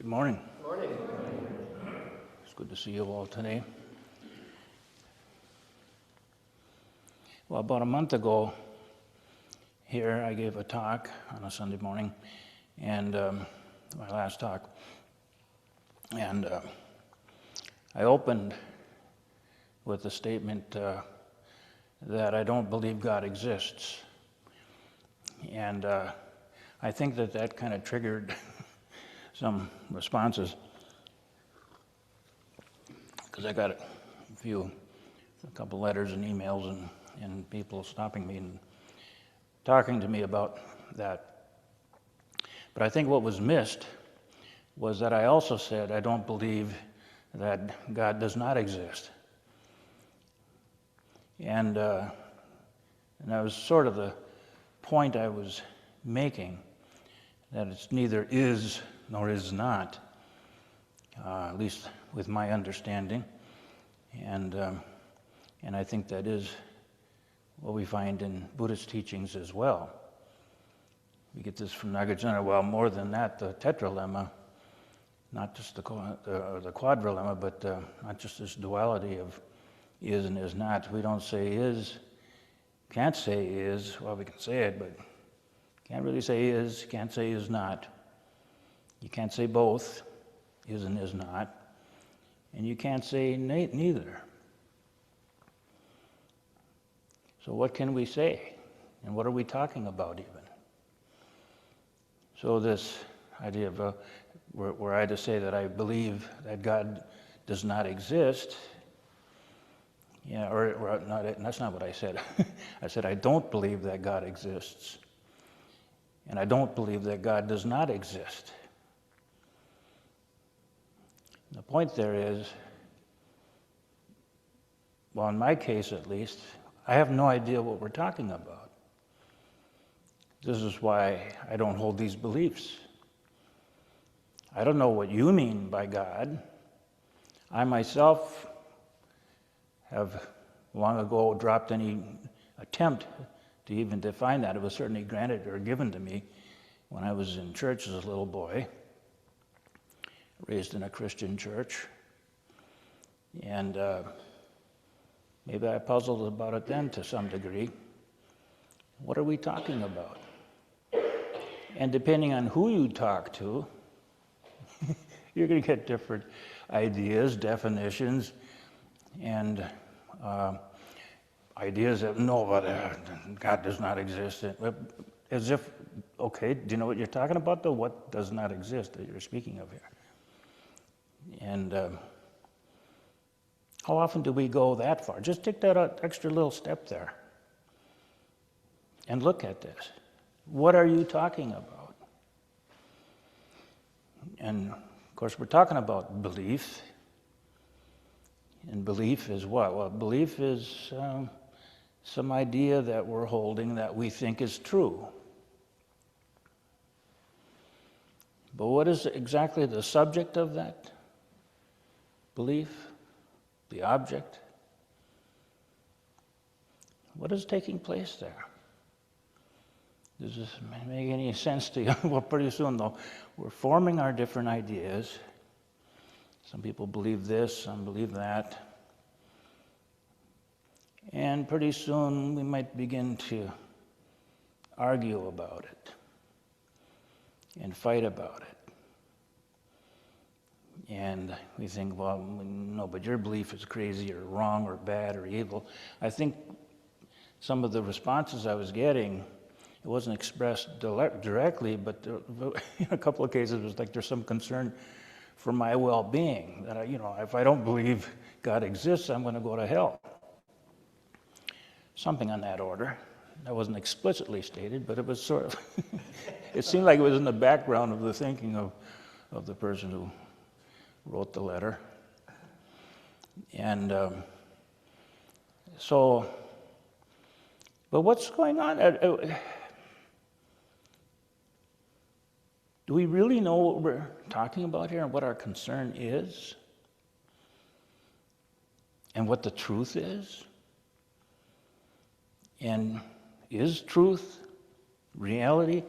Good morning. Morning. It's good to see you all today. Well, about a month ago here, I gave a talk on a Sunday morning, and my last talk, and I opened with the statement that I don't believe God exists. And I think that kind of triggered some responses, because I got a couple letters and emails and people stopping me and talking to me about that. But I think what was missed was that I also said I don't believe that God does not exist. And that was sort of the point I was making, that it's neither is nor is not, at least with my understanding. And I think that is what we find in Buddhist teachings as well. We get this from Nagarjuna. Well, more than that, the tetralemma, not just the quadrilemma, but not just this duality of is and is not. We don't say is, can't say is, well, we can say it, but can't really say is, can't say is not. You can't say both, is and is not, and you can't say neither. So what can we say? And what are we talking about even? So this idea of, were I to say that I believe that God does not exist, yeah, or not, that's not what I said. I said I don't believe that God exists. And I don't believe that God does not exist. The point there is, well, in my case at least, I have no idea what we're talking about. This is why I don't hold these beliefs. I don't know what you mean by God. I myself have long ago dropped any attempt to even define that. It was certainly granted or given to me when I was in church as a little boy, raised in a Christian church. And maybe I puzzled about it then to some degree. What are we talking about? And depending on who you talk to, you're going to get different ideas, definitions, and ideas that, no, but God does not exist. As if, okay, do you know what you're talking about, though? What does not exist that you're speaking of here? And how often do we go that far? Just take that extra little step there and look at this. What are you talking about? And, of course, we're talking about belief. And belief is what? Well, belief is some idea that we're holding that we think is true. But what is exactly the subject of that belief? The object? What is taking place there? Does this make any sense to you? Well, pretty soon, though, we're forming our different ideas. Some people believe this, some believe that. And pretty soon we might begin to argue about it and fight about it. And we think, well, no, but your belief is crazy or wrong or bad or evil. I think some of the responses I was getting, it wasn't expressed directly, but in a couple of cases it was like there's some concern for my well-being, that if I don't believe God exists, I'm going to go to hell. Something on that order. That wasn't explicitly stated, but it was sort of, it seemed like it was in the background of the thinking of the person who wrote the letter. And but what's going on? Do we really know what we're talking about here and what our concern is? And what the truth is? And is truth reality?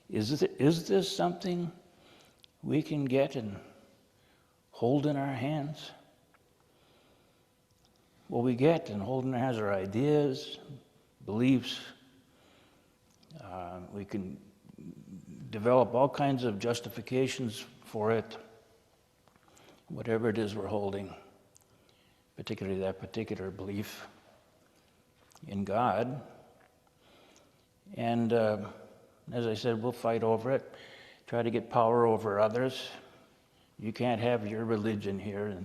Is this something we can get and hold in our hands. What we get and hold in our hands are ideas, beliefs. We can develop all kinds of justifications for it, whatever it is we're holding, particularly that particular belief in God. And as I said, we'll fight over it, try to get power over others. You can't have your religion here,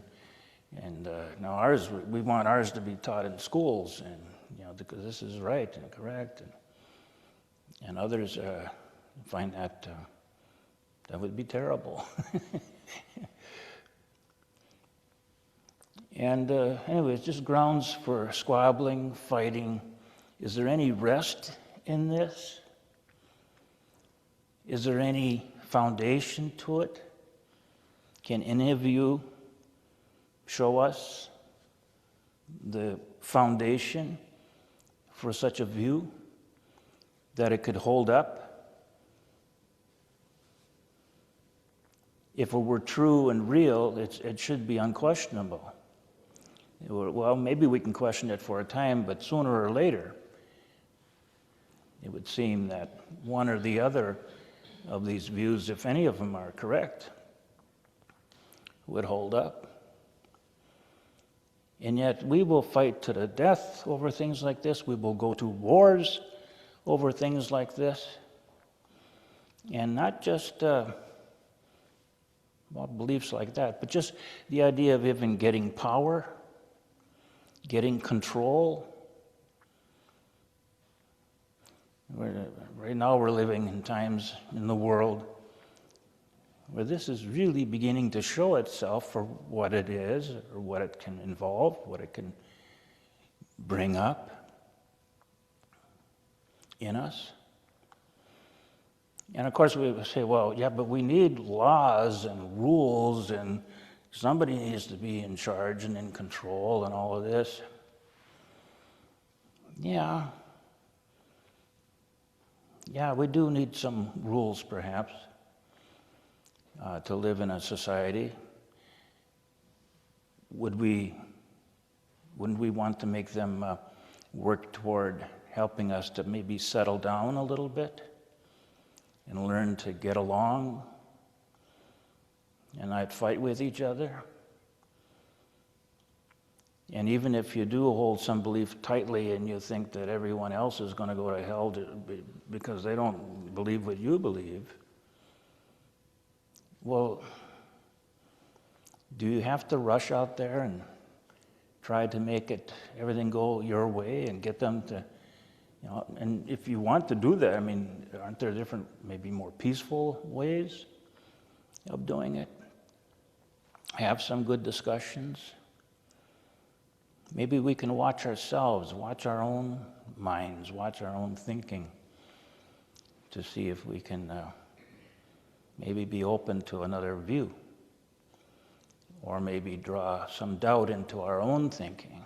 and now ours. We want ours to be taught in schools, and because this is right and correct, and others find that would be terrible. And anyway, it's just grounds for squabbling, fighting. Is there any rest in this? Is there any foundation to it? Can any of you show us the foundation for such a view that it could hold up? If it were true and real, it should be unquestionable. Well, maybe we can question it for a time, but sooner or later, it would seem that one or the other of these views, if any of them are correct, would hold up. And yet we will fight to the death over things like this. We will go to wars over things like this. And not just beliefs like that, but just the idea of even getting power, getting control. Right now we're living in times in the world where this is really beginning to show itself for what it is, or what it can involve, what it can bring up in us. And of course we would say, well, yeah, but we need laws and rules, and somebody needs to be in charge and in control and all of this. Yeah, we do need some rules, perhaps, to live in a society. Wouldn't we want to make them work toward helping us to maybe settle down a little bit and learn to get along and not fight with each other? And even if you do hold some belief tightly and you think that everyone else is going to go to hell because they don't believe what you believe, well, do you have to rush out there and try to make everything go your way and get them to, and if you want to do that, I mean, aren't there different, maybe more peaceful ways of doing it? Have some good discussions. Maybe we can watch ourselves, watch our own minds, watch our own thinking to see if we can maybe be open to another view, or maybe draw some doubt into our own thinking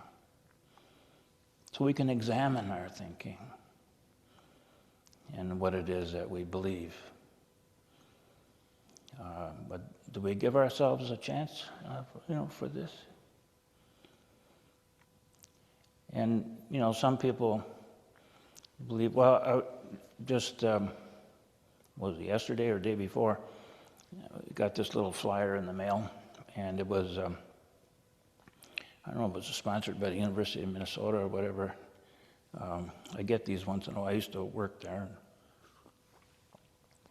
so we can examine our thinking and what it is that we believe. But do we give ourselves a chance, for this? And, some people believe, was it yesterday or the day before, got this little flyer in the mail, and it was, I don't know if it was sponsored by the University of Minnesota or whatever. I get these once in a while. I used to work there,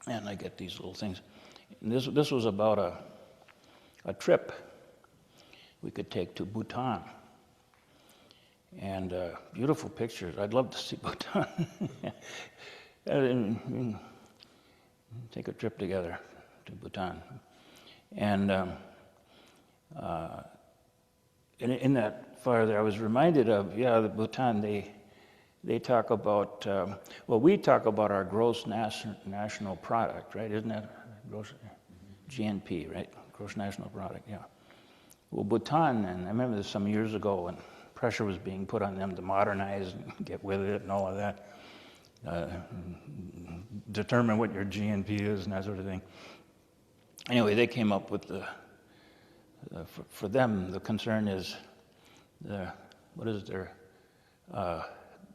and I get these little things. And this was about a trip we could take to Bhutan. And beautiful pictures. I'd love to see Bhutan. And take a trip together to Bhutan. And in that fire there, I was reminded of, the Bhutan, they talk about, we talk about our gross national product, right? Isn't that gross, GNP, right? Gross national product, yeah. Well, Bhutan, and I remember this some years ago when pressure was being put on them to modernize and get with it and all of that, determine what your GNP is and that sort of thing. Anyway, they came up with for them, the concern is what is their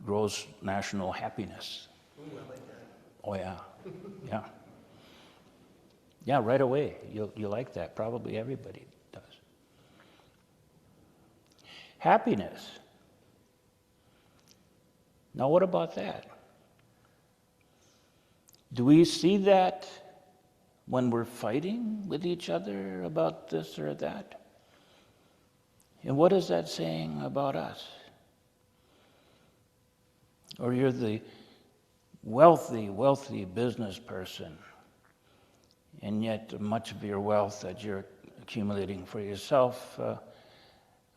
gross national happiness. Ooh, I like that. Oh yeah, yeah. Yeah, right away, you like that. Probably everybody does. Happiness. Now what about that? Do we see that when we're fighting with each other about this or that? And what is that saying about us? Or you're the wealthy business person, and yet much of your wealth that you're accumulating for yourself,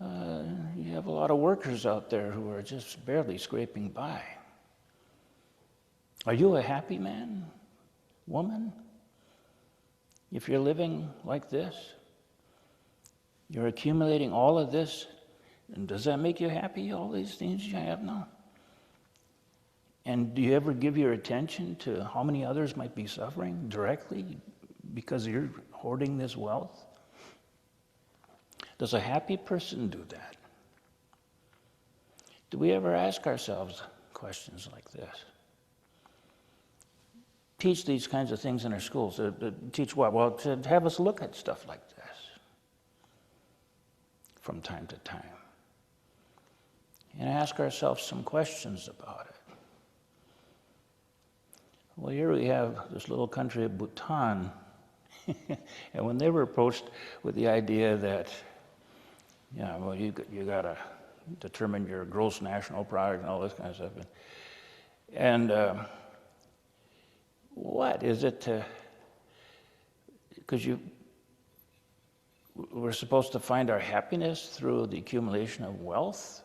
you have a lot of workers out there who are just barely scraping by. Are you a happy man, woman? If you're living like this, you're accumulating all of this, and does that make you happy, all these things you have now? And do you ever give your attention to how many others might be suffering directly because you're hoarding this wealth? Does a happy person do that? Do we ever ask ourselves questions like this? Teach these kinds of things in our schools. Teach what? Well, to have us look at stuff like this from time to time and ask ourselves some questions about it. Well, here we have this little country of Bhutan, and when they were approached with the idea that, well, you got to determine your gross national product and all this kind of stuff, and what is it to? Because we're supposed to find our happiness through the accumulation of wealth.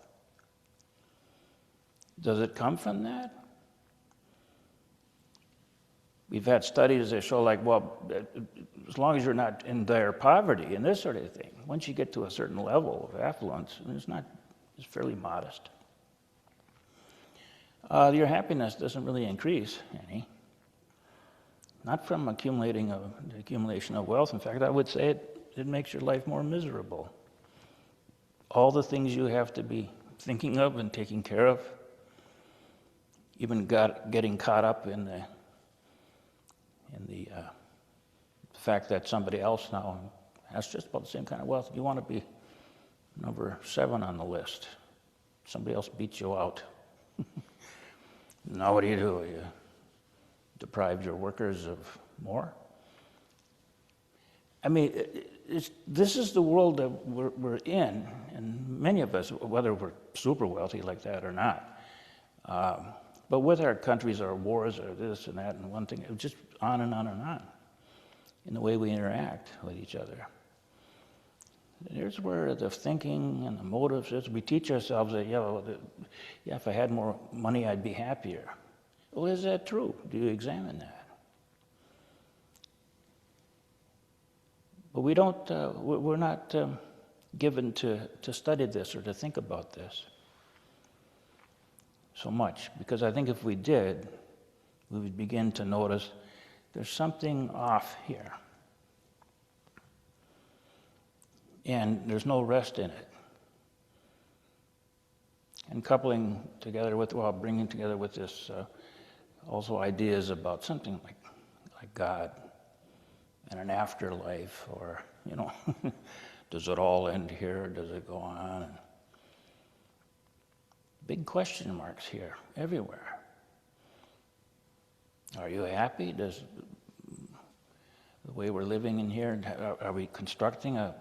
Does it come from that? We've had studies that show, like, well, as long as you're not in dire poverty and this sort of thing, once you get to a certain level of affluence, it's fairly modest. Your happiness doesn't really increase any. Not from the accumulation of wealth. In fact, I would say it makes your life more miserable. All the things you have to be thinking of and taking care of, even getting caught up in the fact that somebody else now has just about the same kind of wealth. You want to be number 7 on the list. Somebody else beats you out. Now what do? You deprive your workers of more? I mean, this is the world that we're in, and many of us, whether we're super wealthy like that or not, but with our countries, our wars, or this and that, and one thing, just on and on and on, in the way we interact with each other. Here's where the thinking and the motives is. We teach ourselves that, if I had more money, I'd be happier. Well, is that true? Do you examine that? But we don't. We're not given to study this or to think about this so much, because I think if we did, we would begin to notice there's something off here, and there's no rest in it. And bringing together with this. Also ideas about something like God and an afterlife, or, does it all end here, or does it go on? And big question marks here, everywhere. Are you happy? Does the way we're living in here, are we constructing a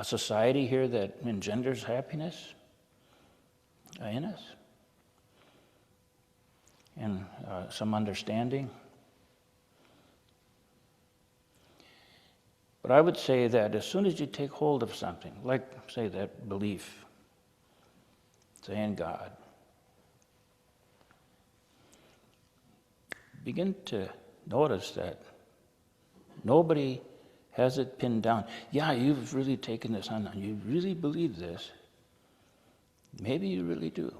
society here that engenders happiness in us? And some understanding. But I would say that as soon as you take hold of something, like, say, that belief, say, in God, begin to notice that nobody has it pinned down. Yeah, you've really taken this on. You really believe this. Maybe you really do.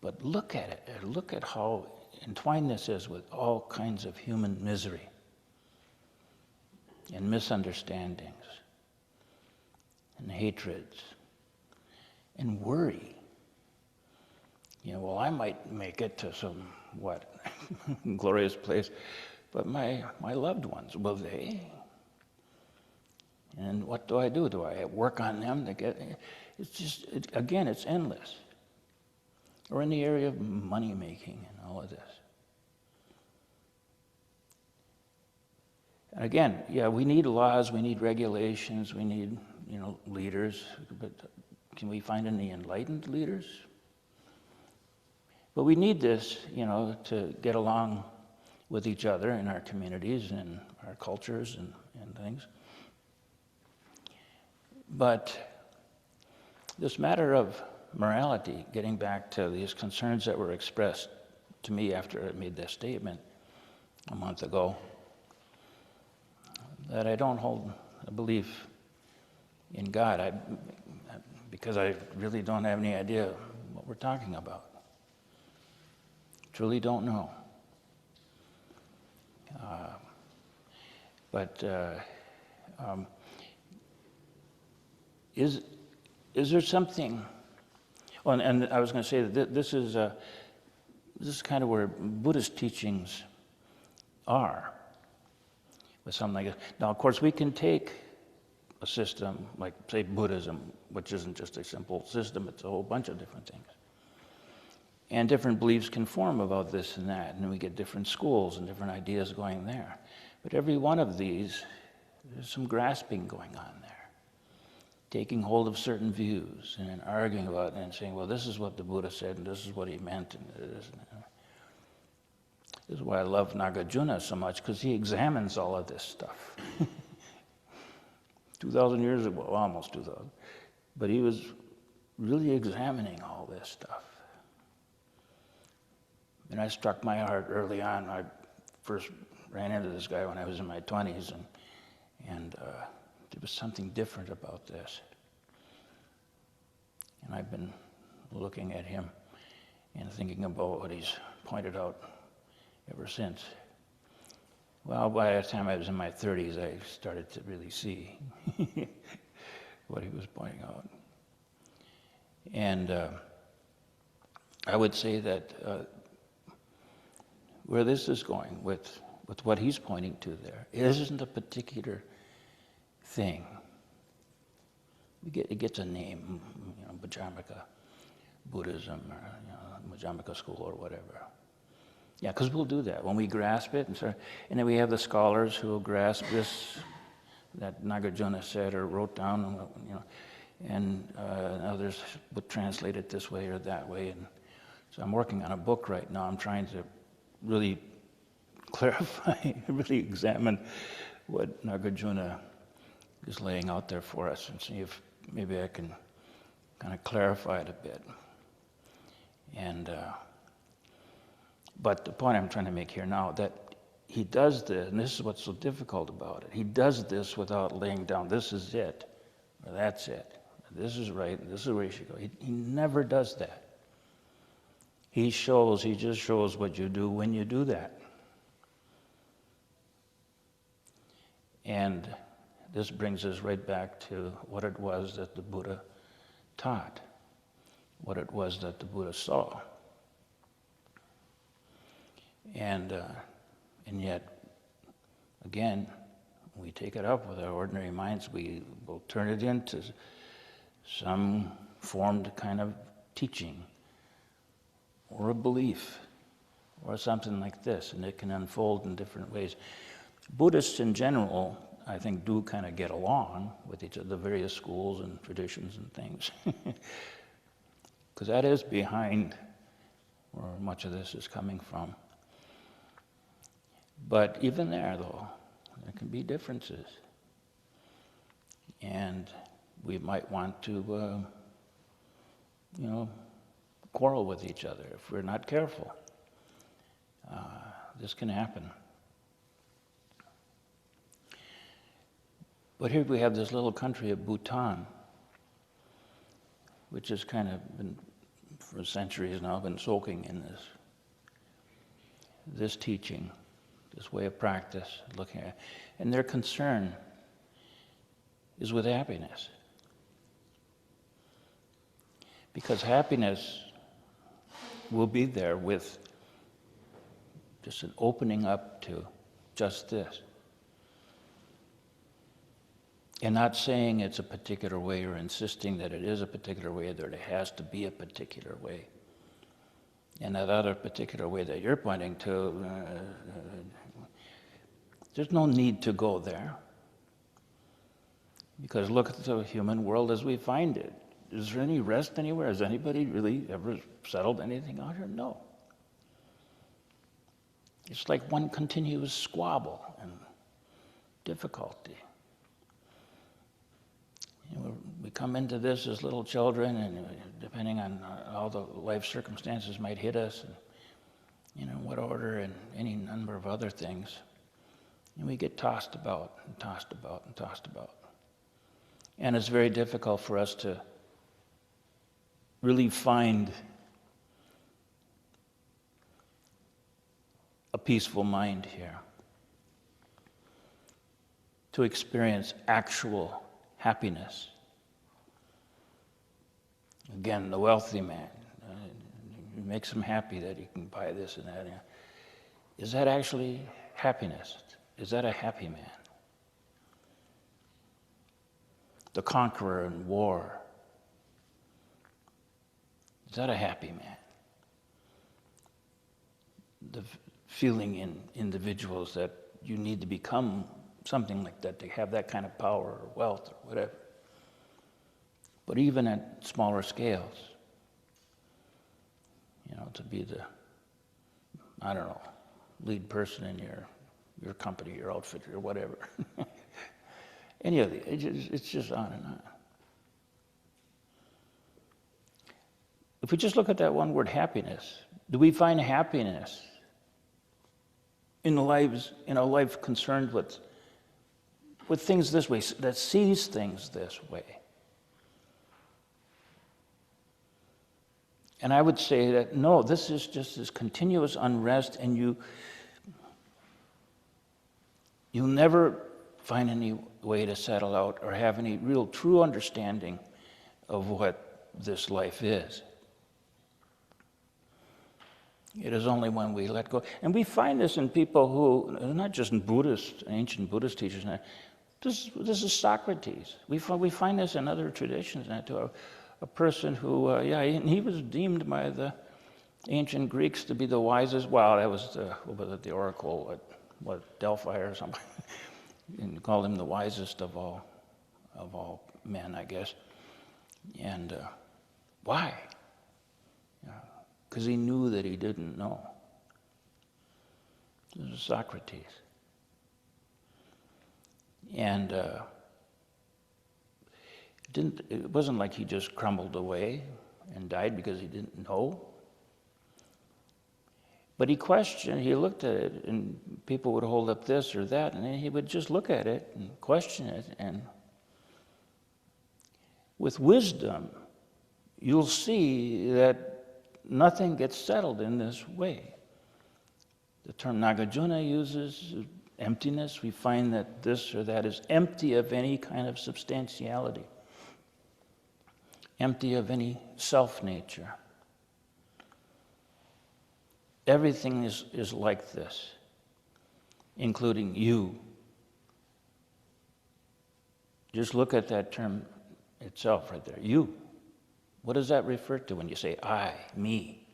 But look at it. Look at how entwined this is with all kinds of human misery. and misunderstandings and hatreds and worry. Well, I might make it to some, glorious place, but my loved ones, will they? And what do? Do I work on them to get? Again, it's endless. Or in the area of money making and all of this. And again, we need laws, we need regulations, we need, leaders, but can we find any enlightened leaders? But we need this, to get along with each other in our communities and our cultures and things. But this matter of morality, getting back to these concerns that were expressed to me after I made this statement a month ago, that I don't hold a belief in God, because I really don't have any idea what we're talking about. Truly don't know. Is there something? Oh, and I was going to say that this is kind of where Buddhist teachings are, with something like this. Now, of course, we can take a system like, say, Buddhism, which isn't just a simple system; it's a whole bunch of different things. And different beliefs can form about this and that, and we get different schools and different ideas going there. But every one of these, there's some grasping going on there, taking hold of certain views and then arguing about it and saying, well, this is what the Buddha said and this is what he meant. And this is why I love Nagarjuna so much, because he examines all of this stuff. 2,000 years ago, well, almost 2,000, but he was really examining all this stuff. And I struck my heart early on. I first ran into this guy when I was in my 20s, and there was something different about this. And I've been looking at him and thinking about what he's pointed out ever since. Well, by the time I was in my 30s, I started to really see what he was pointing out. And I would say that where this is going with what he's pointing to there, it isn't a particular thing. It gets a name, Majjhimaka Buddhism, or Majjhimaka school or whatever. Yeah, because we'll do that when we grasp it, and then we have the scholars who will grasp this that Nagarjuna said or wrote down, and others would translate it this way or that way. And so I'm working on a book right now. I'm trying to really clarify, really examine what Nagarjuna is laying out there for us and see if maybe I can kind of clarify it a bit. And but the point I'm trying to make here now, that he does this, and this is what's so difficult about it, he does this without laying down, this is it, or that's it, this is right, and this is where you should go. He never does that. He just shows what you do when you do that. And this brings us right back to what it was that the Buddha taught, what it was that the Buddha saw. And yet, again, we take it up with our ordinary minds, we will turn it into some formed kind of teaching, or a belief, or something like this, and it can unfold in different ways. Buddhists in general, I think, do kind of get along with each other, the various schools and traditions and things, because that is behind where much of this is coming from. But even there, though, there can be differences, and we might want to, quarrel with each other if we're not careful. This can happen. But here we have this little country of Bhutan, which has kind of been, for centuries now, been soaking in this teaching, this way of practice, looking at, and their concern is with happiness. Because happiness will be there with just an opening up to just this. And not saying it's a particular way or insisting that it is a particular way, that it has to be a particular way. And that other particular way that you're pointing to, there's no need to go there. Because look at the human world as we find it. Is there any rest anywhere? Has anybody really ever settled anything out here? No. It's like one continuous squabble and difficulty. You know, we come into this as little children, and depending on how the life circumstances might hit us, and you know, what order, and any number of other things, and we get tossed about and tossed about and tossed about. And it's very difficult for us to really find a peaceful mind here, to experience actual happiness. Again, the wealthy man, it makes him happy that he can buy this and that. Is that actually happiness? Is that a happy man? The conqueror in war, is that a happy man? The feeling in individuals that you need to become something like that to have that kind of power or wealth or whatever. But even at smaller scales, you know, to be the, I don't know, lead person in your company, your outfit, or whatever. Any of the, it's just on and on. If we just look at that one word, happiness, do we find happiness in our life concerned with things this way, that sees things this way? And I would say that no, this is just this continuous unrest, and you'll never find any way to settle out or have any real true understanding of what this life is. It is only when we let go. And we find this in people who, not just in ancient Buddhist teachers. This is Socrates. We find this in other traditions. A person who, he was deemed by the ancient Greeks to be the wisest. Well, that was the oracle at Delphi or something. And called him the wisest of all men, I guess. And why? Because he knew that he didn't know. This was Socrates. And it wasn't like he just crumbled away and died because he didn't know. But he questioned, he looked at it, and people would hold up this or that, and then he would just look at it and question it. And with wisdom, you'll see that nothing gets settled in this way. The term Nagarjuna uses emptiness. We find that this or that is empty of any kind of substantiality, empty of any self-nature. Everything is like this, including you. Just look at that term itself right there, you. What does that refer to when you say I, me?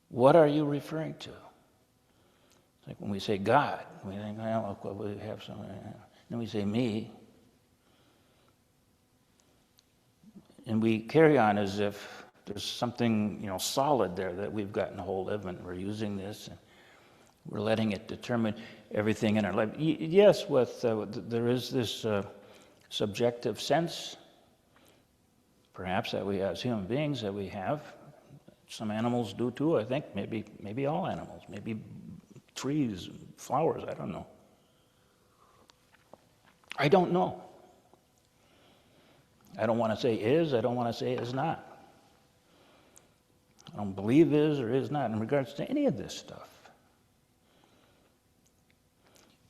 What are you referring to? It's like when we say God, we think, well, we have some. Then we say me, and we carry on as if there's something, solid there that we've gotten hold of, and we're using this, and we're letting it determine everything in our life. Yes, there is this subjective sense, perhaps, that we as human beings that we have. Some animals do too, I think. Maybe all animals. Maybe trees, flowers. I don't know. I don't know. I don't want to say is. I don't want to say is not. I don't believe is or is not in regards to any of this stuff.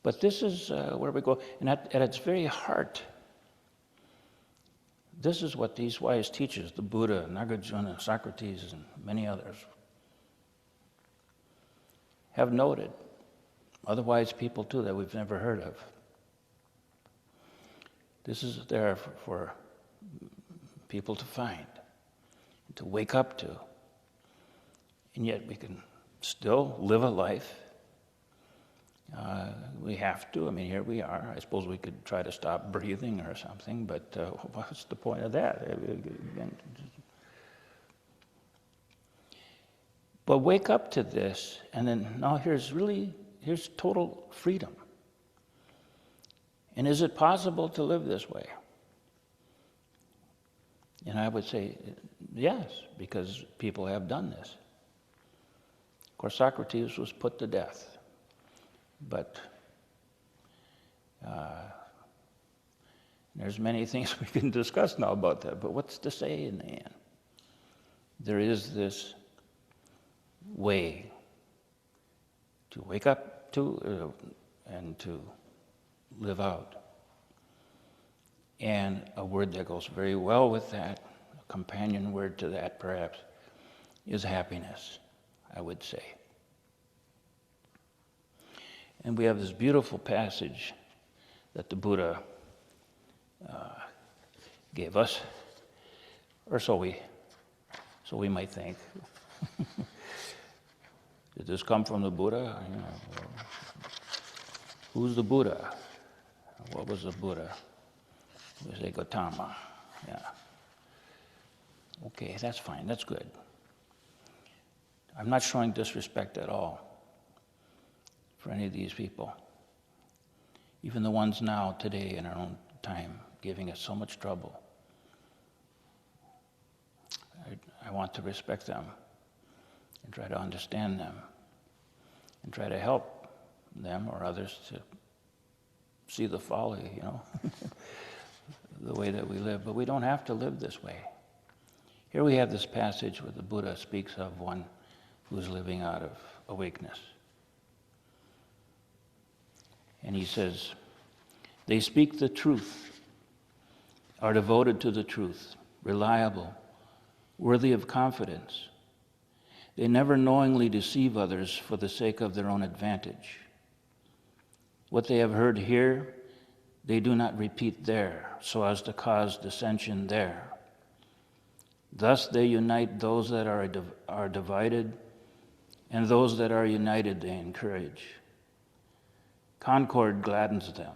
But this is where we go. And at its very heart, this is what these wise teachers, the Buddha, Nagarjuna, Socrates, and many others, have noted. Other wise people too that we've never heard of. This is there for people to find, to wake up to. And yet we can still live a life. We have to. I mean, here we are. I suppose we could try to stop breathing or something, but what's the point of that? But wake up to this, and then now here's total freedom. And is it possible to live this way? And I would say yes, because people have done this. Of course, Socrates was put to death, but there's many things we can discuss now about that, but what's to say in the end? There is this way to wake up to and to live out. And a word that goes very well with that, a companion word to that perhaps, is happiness, I would say. And we have this beautiful passage that the Buddha gave us, or so we might think. Did this come from the Buddha? You know, who's the Buddha? What was the Buddha? We say Gautama. Yeah. Okay, that's fine. That's good. I'm not showing disrespect at all for any of these people. Even the ones now, today, in our own time, giving us so much trouble. I want to respect them and try to understand them and try to help them or others to see the folly, you know, the way that we live. But we don't have to live this way. Here we have this passage where the Buddha speaks of one who's living out of awakeness. And he says, they speak the truth, are devoted to the truth, reliable, worthy of confidence. They never knowingly deceive others for the sake of their own advantage. What they have heard here, they do not repeat there, so as to cause dissension there. Thus they unite those that are divided, and those that are united they encourage. Concord gladdens them.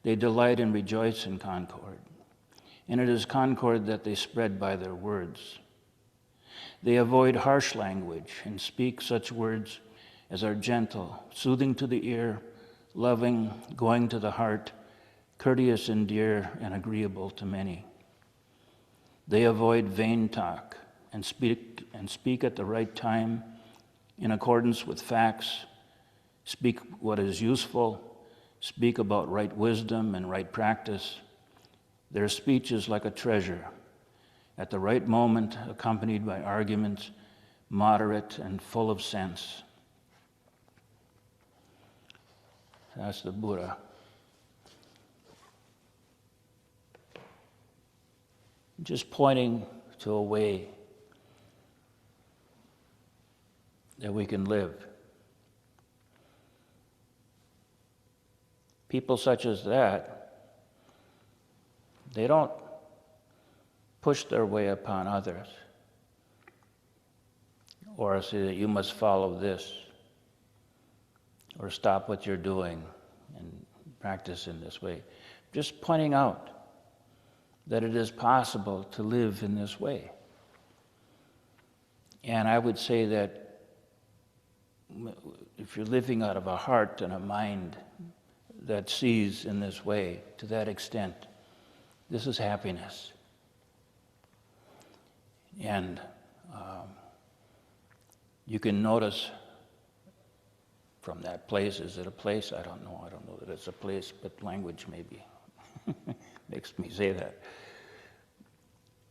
They delight and rejoice in concord. And it is concord that they spread by their words. They avoid harsh language and speak such words as are gentle, soothing to the ear, loving, going to the heart, courteous and dear and agreeable to many. They avoid vain talk and speak at the right time in accordance with facts, speak what is useful, speak about right wisdom and right practice. Their speech is like a treasure, at the right moment accompanied by arguments, moderate and full of sense. That's the Buddha. Just pointing to a way that we can live. People such as that, they don't push their way upon others or say that you must follow this or stop what you're doing and practice in this way. Just pointing out that it is possible to live in this way. And I would say that if you're living out of a heart and a mind that sees in this way, to that extent, this is happiness. And you can notice from that place, is it a place? I don't know that it's a place, but language maybe makes me say that.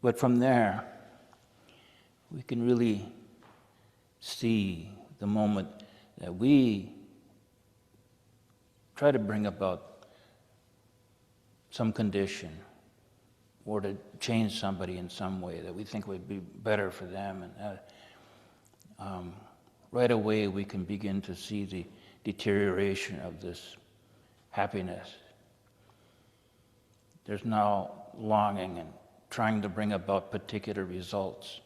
But from there, we can really see the moment that we try to bring about some condition or to change somebody in some way that we think would be better for them, and right away we can begin to see the deterioration of this happiness. There's now longing and trying to bring about particular results.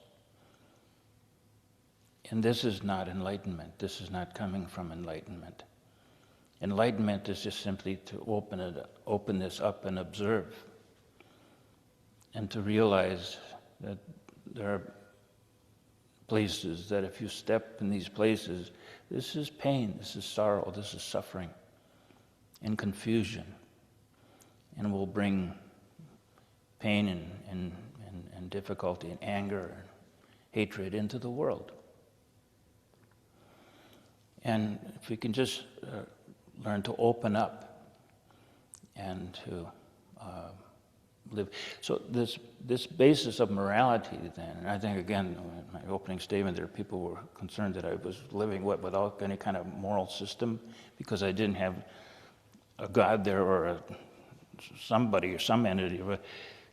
And this is not enlightenment. This is not coming from enlightenment. Enlightenment is just simply to open this up and observe, and to realize that there are places that if you step in these places, this is pain, this is sorrow, this is suffering and confusion, and will bring pain and difficulty and anger and hatred into the world. And if we can just learn to open up and to live. So this basis of morality then, and I think again, in my opening statement there, people were concerned that I was living without any kind of moral system because I didn't have a God there or somebody or some entity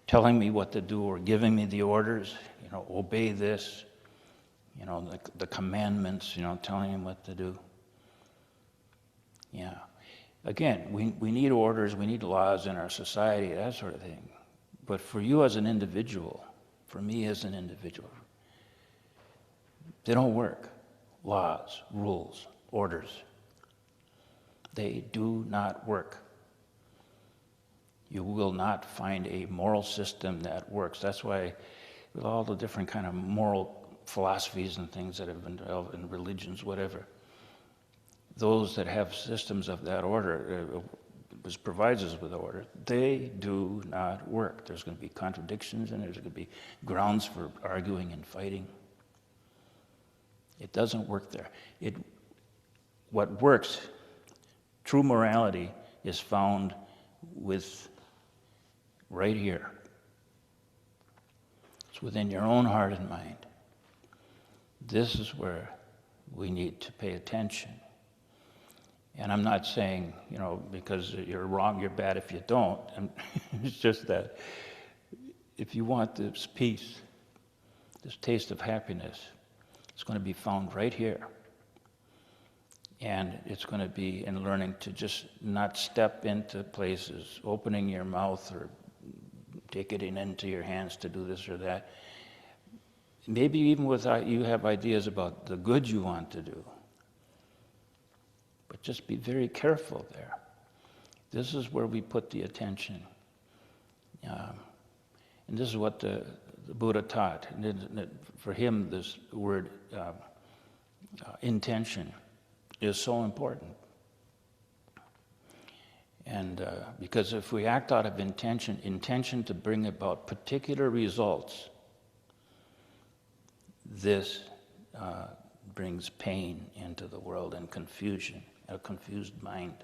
telling me what to do or giving me the orders, obey this, the commandments, telling me what to do. Yeah. Again, we need orders, we need laws in our society, that sort of thing. But for you as an individual, for me as an individual, they don't work. Laws, rules, orders. They do not work. You will not find a moral system that works. That's why with all the different kind of moral philosophies and things that have been developed in religions, whatever, those that have systems of that order, which provides us with order, they do not work. There's going to be contradictions and there's going to be grounds for arguing and fighting. It doesn't work there. What works, true morality, is found right here. It's within your own heart and mind. This is where we need to pay attention. And I'm not saying, because you're wrong, you're bad if you don't. And it's just that if you want this peace, this taste of happiness, it's going to be found right here. And it's going to be in learning to just not step into places, opening your mouth or taking it into your hands to do this or that. Maybe even without you have ideas about the good you want to do. But just be very careful there. This is where we put the attention. And this is what the Buddha taught. And for him, this word intention is so important. And because if we act out of intention to bring about particular results, this brings pain into the world and confusion, a confused mind.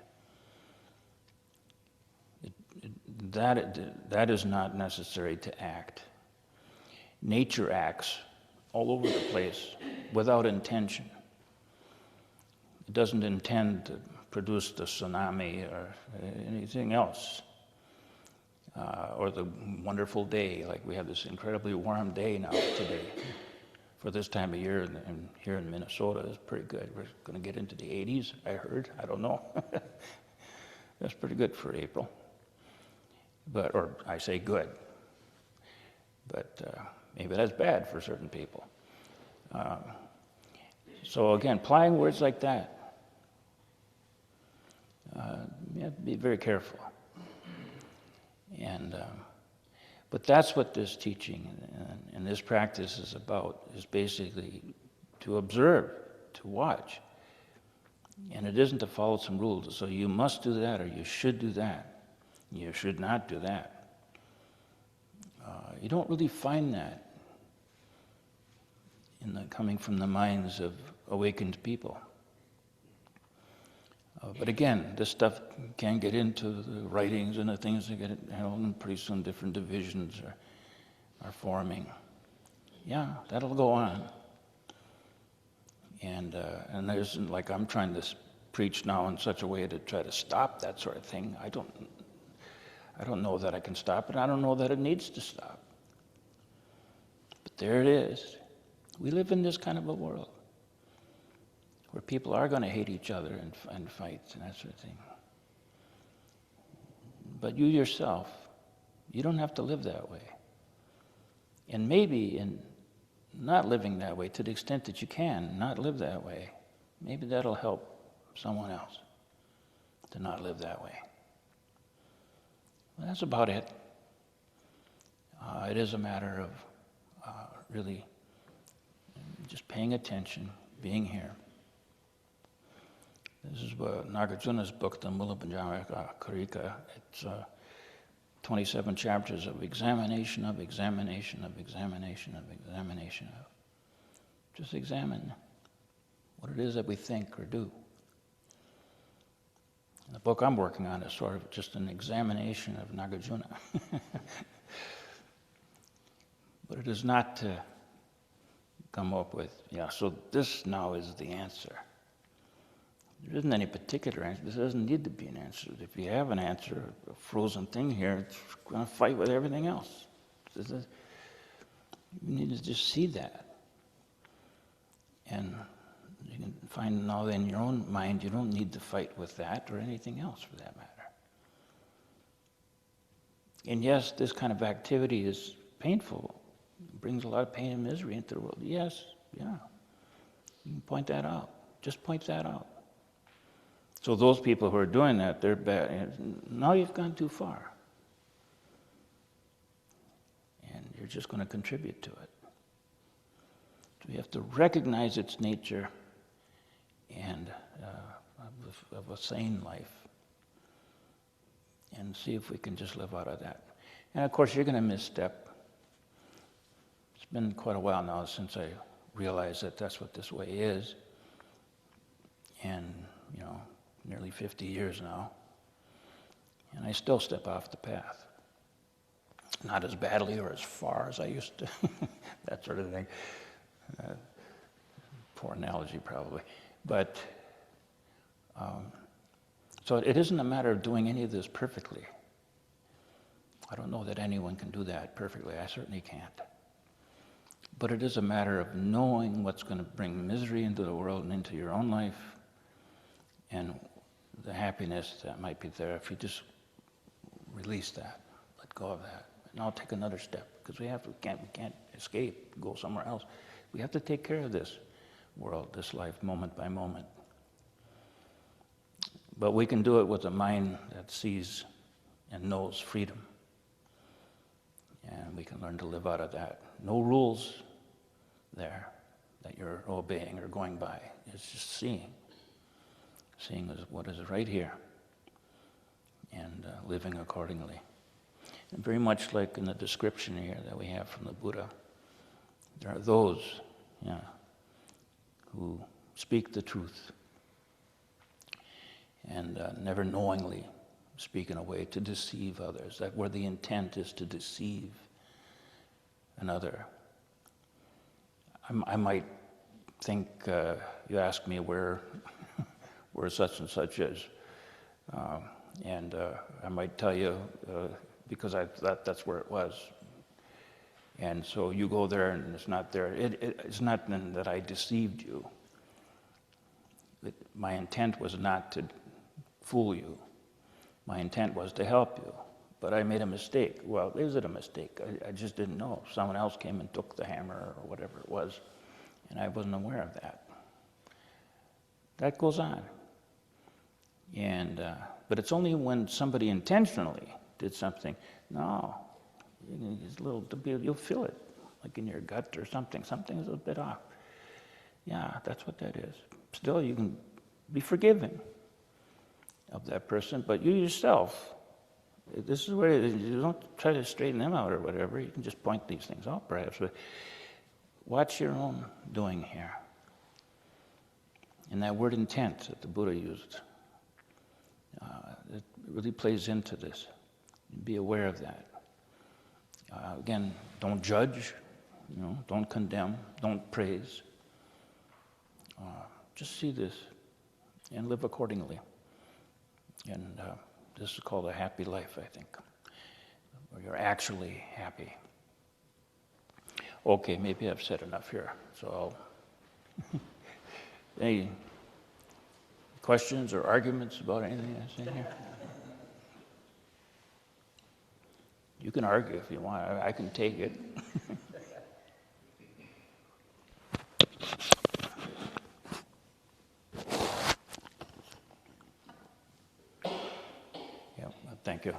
That is not necessary to act. Nature acts all over the place without intention. It doesn't intend to produce the tsunami or anything else, or the wonderful day, like we have this incredibly warm day now today. For this time of year, and here in Minnesota, it's pretty good. We're going to get into the 80s, I heard. I don't know. That's pretty good for April. Or I say good. But maybe that's bad for certain people. So again, applying words like that, you have to be very careful. And but that's what this teaching and this practice is about, is basically to observe, to watch. And it isn't to follow some rules. So you must do that, or you should do that. You should not do that. You don't really find that coming from the minds of awakened people. But again, this stuff can get into the writings and the things that get, and pretty soon different divisions are forming. Yeah, that'll go on. And there's, like I'm trying to preach now in such a way to try to stop that sort of thing. I don't know that I can stop it. I don't know that it needs to stop. But there it is. We live in this kind of a world where people are going to hate each other and fight and that sort of thing. But you yourself, you don't have to live that way. And maybe in not living that way, to the extent that you can not live that way, maybe that'll help someone else to not live that way. Well, that's about it. It is a matter of really just paying attention, being here. This is Nagarjuna's book, the Mula Panjama Karika. It's 27 chapters of examination of examination of examination of examination of. Just examine what it is that we think or do. And the book I'm working on is sort of just an examination of Nagarjuna. But it is not to come up with, so this now is the answer. There isn't any particular answer. This doesn't need to be an answer. If you have an answer, a frozen thing here, it's going to fight with everything else. You need to just see that. And you can find now in your own mind, you don't need to fight with that or anything else for that matter. And yes, this kind of activity is painful. It brings a lot of pain and misery into the world. Yes, yeah. You can point that out. Just point that out. So those people who are doing that, they're bad. Now you've gone too far. And you're just going to contribute to it. So we have to recognize its nature and of a sane life and see if we can just live out of that. And of course, you're going to misstep. It's been quite a while now since I realized that that's what this way is. And, nearly 50 years now. And I still step off the path. Not as badly or as far as I used to. That sort of thing. Poor analogy, probably. But, so it isn't a matter of doing any of this perfectly. I don't know that anyone can do that perfectly. I certainly can't. But it is a matter of knowing what's going to bring misery into the world and into your own life, and the happiness that might be there if you just release that, let go of that. And I'll take another step, because we can't escape, go somewhere else. We have to take care of this world, this life, moment by moment. But we can do it with a mind that sees and knows freedom. And we can learn to live out of that. No rules there that you're obeying or going by. It's just seeing. Seeing what is right here and living accordingly. And very much like in the description here that we have from the Buddha, there are those who speak the truth and never knowingly speak in a way to deceive others, that where the intent is to deceive another. I might think, you ask me where such and such is. And I might tell you because I thought that's where it was. And so you go there and it's not there. It's not that I deceived you. My intent was not to fool you. My intent was to help you. But I made a mistake. Well, is it a mistake? I just didn't know. Someone else came and took the hammer or whatever it was, and I wasn't aware of that. That goes on. And but it's only when somebody intentionally did something. No, it's a little. You'll feel it, like in your gut or something. Something's a bit off. Yeah, that's what that is. Still, you can be forgiving of that person, but you yourself. This is where you don't try to straighten them out or whatever. You can just point these things out, perhaps. But watch your own doing here. And that word intent that the Buddha used. It really plays into this. Be aware of that. Again, don't judge, don't condemn, don't praise. Just see this and live accordingly. And this is called a happy life, I think, where you're actually happy. Okay, maybe I've said enough here, so any questions or arguments about anything I say here? You can argue if you want. I can take it. Yeah, thank you.